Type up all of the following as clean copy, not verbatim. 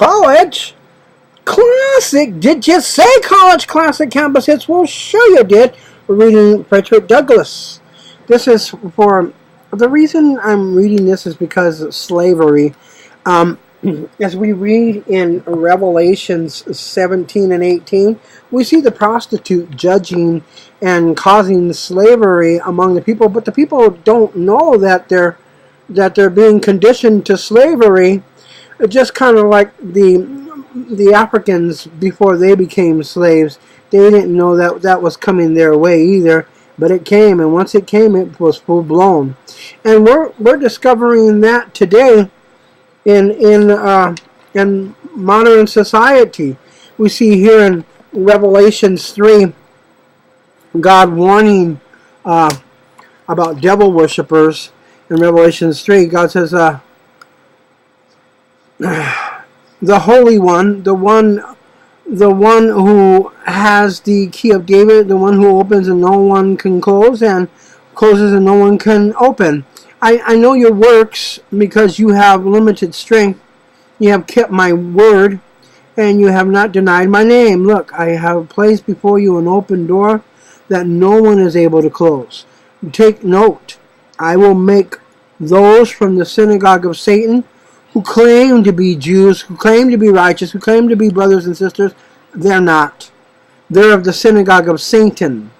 College Classic. Did you say College Classic Campus Hits? Well, sure you did. We're reading Fredrick Douglas. This is for... The reason I'm reading this is because of slavery. As we read in Revelations 17 and 18, we see the prostitute judging and causing slavery among the people, but the people don't know that they're being conditioned to slavery, just kind of like the Africans before they became slaves. They didn't know that was coming their way either, but it came, and once it came, it was full blown. And we're discovering that today in modern society. We see here in Revelations 3, God warning about devil worshippers. In Revelations 3, God says, the Holy One, the one who has the key of David, the one who opens and no one can close, and closes and no one can open. I know your works, because you have limited strength. You have kept my word, and you have not denied my name. Look, I have placed before you an open door that no one is able to close. Take note. I will make those from the synagogue of Satan who claim to be Jews, who claim to be righteous, who claim to be brothers and sisters. They're not. They're of the synagogue of Satan.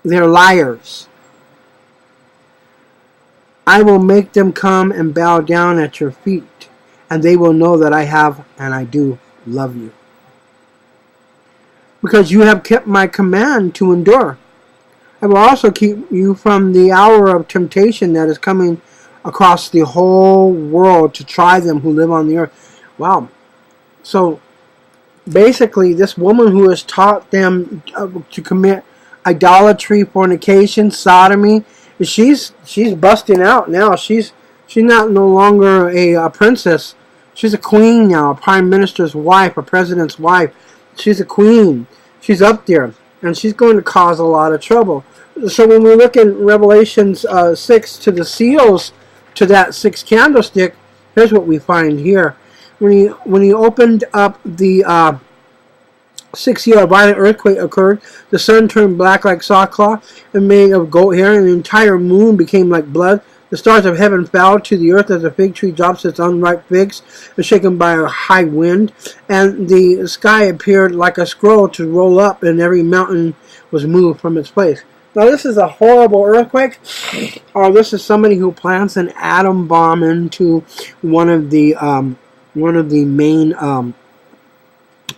They're liars. I will make them come and bow down at your feet, and they will know that I have and I do love you. Because you have kept my command to endure. I will also keep you from the hour of temptation that is coming across the whole world to try them who live on the earth. Wow. So basically, this woman who has taught them to commit idolatry, fornication, sodomy, she's busting out now. She's not no longer a princess. She's a queen now, a prime minister's wife, a president's wife. She's a queen. She's up there, and she's going to cause a lot of trouble. So when we look in Revelations 6 to the seals to that sixth candlestick, here's what we find here. When he opened up the sixth seal, a violent earthquake occurred. The sun turned black like sackcloth and made of goat hair, and the entire moon became like blood. The stars of heaven fell to the earth as a fig tree drops its unripe figs, shaken by a high wind. And the sky appeared like a scroll to roll up, and every mountain was moved from its place. Now this is a horrible earthquake, or this is somebody who plants an atom bomb into one of the main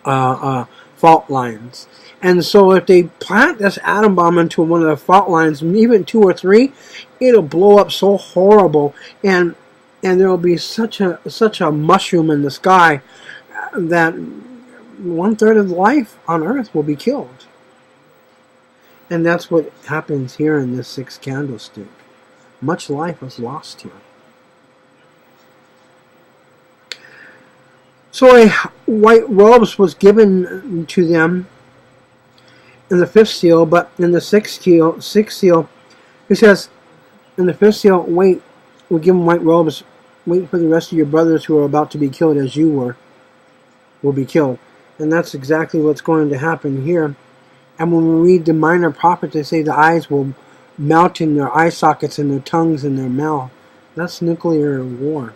fault lines. And so if they plant this atom bomb into one of the fault lines, even 2 or 3, it'll blow up so horrible, and there will be such a mushroom in the sky that 1/3 of life on Earth will be killed. And that's what happens here in this sixth candlestick. Much life was lost here. So a white robes was given to them in the fifth seal, but in the sixth seal, it says, in the fifth seal, wait, we'll give them white robes, wait for the rest of your brothers who are about to be killed as you will be killed. And that's exactly what's going to happen here. And when we read the minor prophets, they say the eyes will melt in their eye sockets and their tongues in their mouth. That's nuclear war.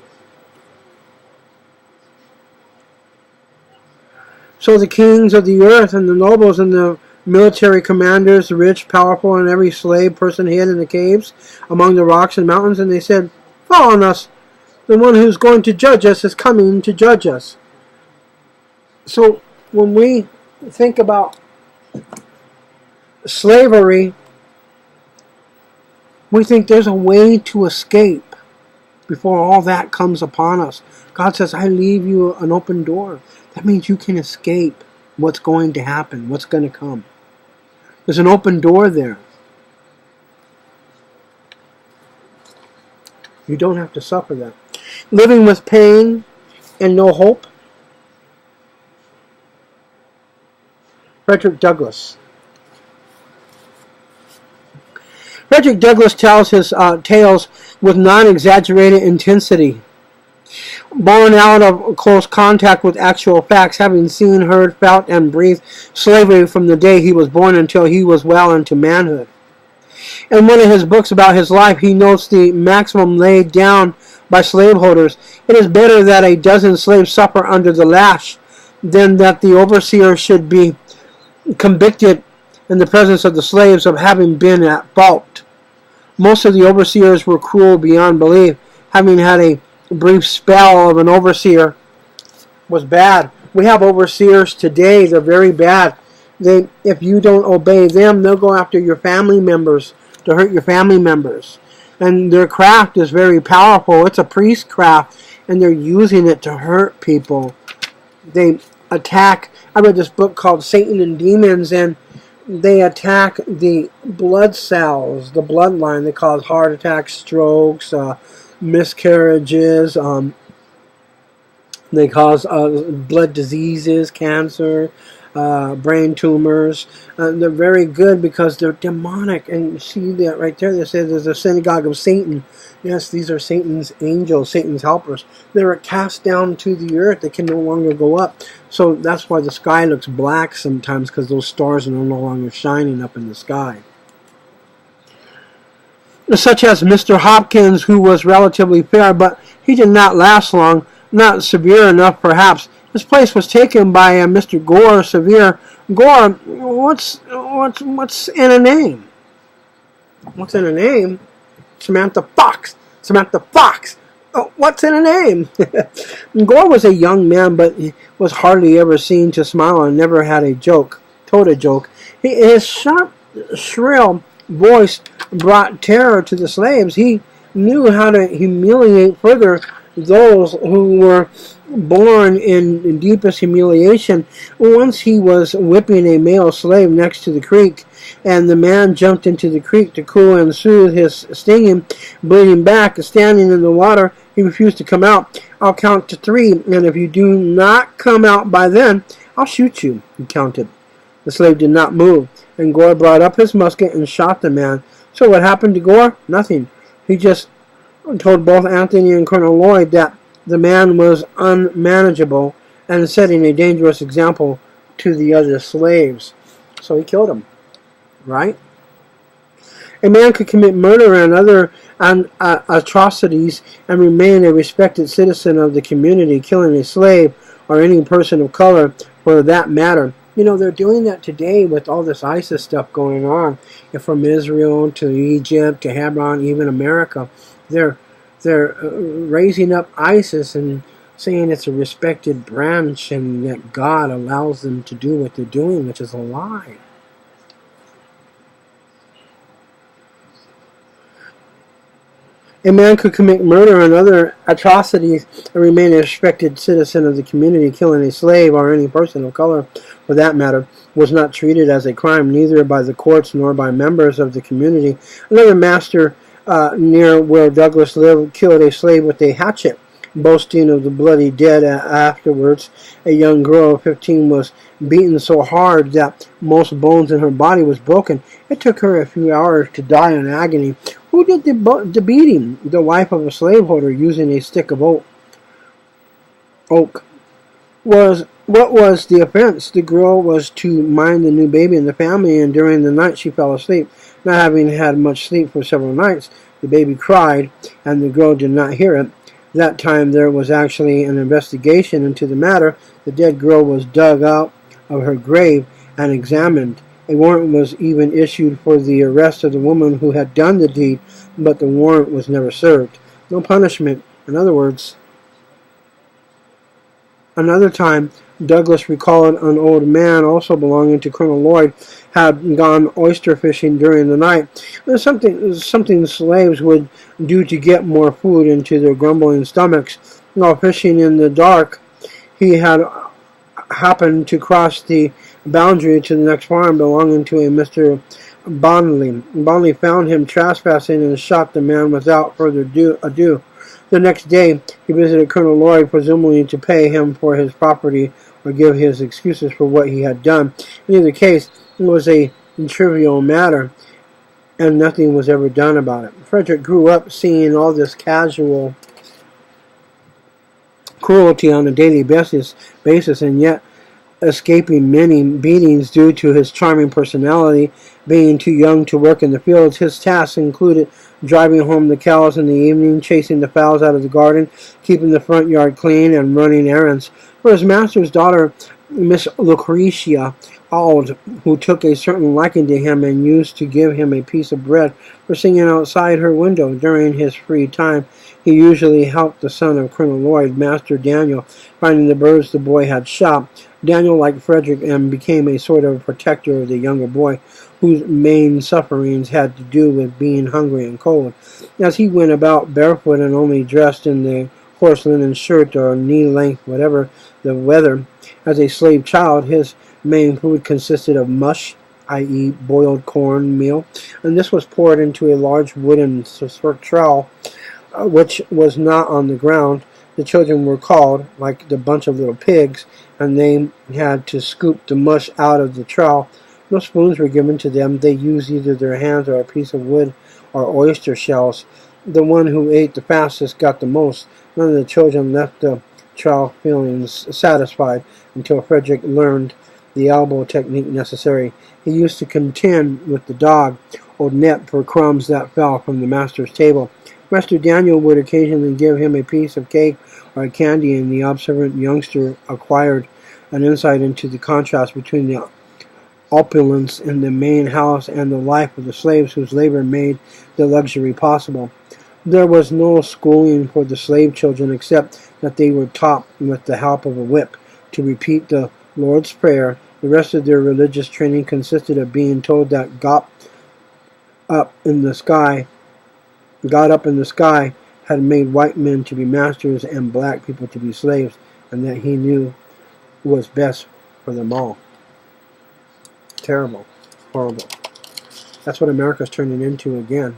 So the kings of the earth and the nobles and the military commanders, the rich, powerful, and every slave person hid in the caves among the rocks and mountains, and they said, "Fall on us. The one who's going to judge us is coming to judge us." So when we think about slavery, we think there's a way to escape before all that comes upon us. God says, I leave you an open door. That means you can escape what's going to happen, what's going to come. There's an open door there. You don't have to suffer that. Living with pain and no hope. Fredrick Douglas. Fredrick Douglas tells his tales with non-exaggerated intensity. Born out of close contact with actual facts, having seen, heard, felt, and breathed slavery from the day he was born until he was well into manhood. In one of his books about his life, he notes the maximum laid down by slaveholders. It is better that a dozen slaves suffer under the lash than that the overseer should be convicted in the presence of the slaves of having been at fault. Most of the overseers were cruel beyond belief. Having had a brief spell of an overseer was bad. We have overseers today. They're very bad. If you don't obey them, they'll go after your family members to hurt your family members. And their craft is very powerful. It's a priest craft, and they're using it to hurt people. They attack. I read this book called Satan and Demons, and they attack the blood cells, the bloodline. They cause heart attacks, strokes, miscarriages. They cause blood diseases, cancer, brain tumors. They're very good because they're demonic. And you see that right there. They say there's a synagogue of Satan. Yes, these are Satan's angels, Satan's helpers. They're cast down to the earth. They can no longer go up. So that's why the sky looks black sometimes, because those stars are no longer shining up in the sky. Such as Mr. Hopkins, who was relatively fair, but he did not last long. Not severe enough, perhaps. His place was taken by Mr. Gore, severe. Gore, what's in a name? What's in a name? Samantha Fox. Samantha Fox. Oh, what's in a name? Gore was a young man, but he was hardly ever seen to smile and never had told a joke. His sharp, shrill voice brought terror to the slaves. He knew how to humiliate further those who were born in deepest humiliation. Once he was whipping a male slave next to the creek, and the man jumped into the creek to cool and soothe his stinging, bleeding back, standing in the water. He refused to come out. I'll count to 3, and if you do not come out by then, I'll shoot you, he counted. The slave did not move, and Gore brought up his musket and shot the man. So what happened to Gore? Nothing. He just told both Anthony and Colonel Lloyd that the man was unmanageable and setting a dangerous example to the other slaves. So he killed him. Right? A man could commit murder and other atrocities and remain a respected citizen of the community, killing a slave or any person of color for that matter. You know, they're doing that today with all this ISIS stuff going on. From Israel to Egypt to Hebron, even America. They're raising up ISIS and saying it's a respected branch and that God allows them to do what they're doing, which is a lie. A man could commit murder and other atrocities and remain a respected citizen of the community. Killing a slave or any person of color, for that matter, was not treated as a crime, neither by the courts nor by members of the community. Another master near where Douglas lived killed a slave with a hatchet, boasting of the bloody dead. Afterwards, a young girl of 15 was beaten so hard that most bones in her body was broken. It took her a few hours to die in agony. Who did the beating? The wife of a slaveholder using a stick of oak. What was the offense? The girl was to mind the new baby in the family, and during the night she fell asleep. Not having had much sleep for several nights, the baby cried, and the girl did not hear it. That time there was actually an investigation into the matter. The dead girl was dug out of her grave and examined. A warrant was even issued for the arrest of the woman who had done the deed, but the warrant was never served. No punishment. In other words, another time, Douglas recalled an old man, also belonging to Colonel Lloyd, had gone oyster fishing during the night. There's something slaves would do to get more food into their grumbling stomachs. While fishing in the dark, he had happened to cross the boundary to the next farm belonging to a Mr. Bonnley. Bonnley found him trespassing and shot the man without further ado. The next day, he visited Colonel Lloyd, presumably to pay him for his property or give his excuses for what he had done. In either case, it was a trivial matter, and nothing was ever done about it. Fredrick grew up seeing all this casual cruelty on a daily basis, and yet escaping many beatings due to his charming personality. Being too young to work in the fields, his tasks included driving home the cows in the evening, chasing the fowls out of the garden, keeping the front yard clean, and running errands. For his master's daughter, Miss Lucretia Auld, who took a certain liking to him and used to give him a piece of bread for singing outside her window during his free time. He usually helped the son of Colonel Lloyd, Master Daniel, finding the birds the boy had shot. Daniel liked Fredrick and became a sort of protector of the younger boy, whose main sufferings had to do with being hungry and cold. As he went about barefoot and only dressed in the coarse linen shirt or knee-length, whatever the weather, as a slave child, his main food consisted of mush, i.e. boiled corn meal, and this was poured into a large wooden trowel, which was not on the ground. The children were called, like the bunch of little pigs, and they had to scoop the mush out of the trowel. No spoons were given to them. They used either their hands or a piece of wood or oyster shells. The one who ate the fastest got the most. None of the children left the trowel feeling satisfied until Fredrick learned the elbow technique necessary. He used to contend with the dog, old Nep, for crumbs that fell from the master's table. Master Daniel would occasionally give him a piece of cake or a candy, and the observant youngster acquired an insight into the contrast between the opulence in the main house and the life of the slaves whose labor made the luxury possible. There was no schooling for the slave children except that they were taught, with the help of a whip, to repeat the Lord's Prayer. The rest of their religious training consisted of being told that God up in the sky had made white men to be masters and black people to be slaves, and that he knew was best for them all. Terrible. Horrible. That's what America's turning into again.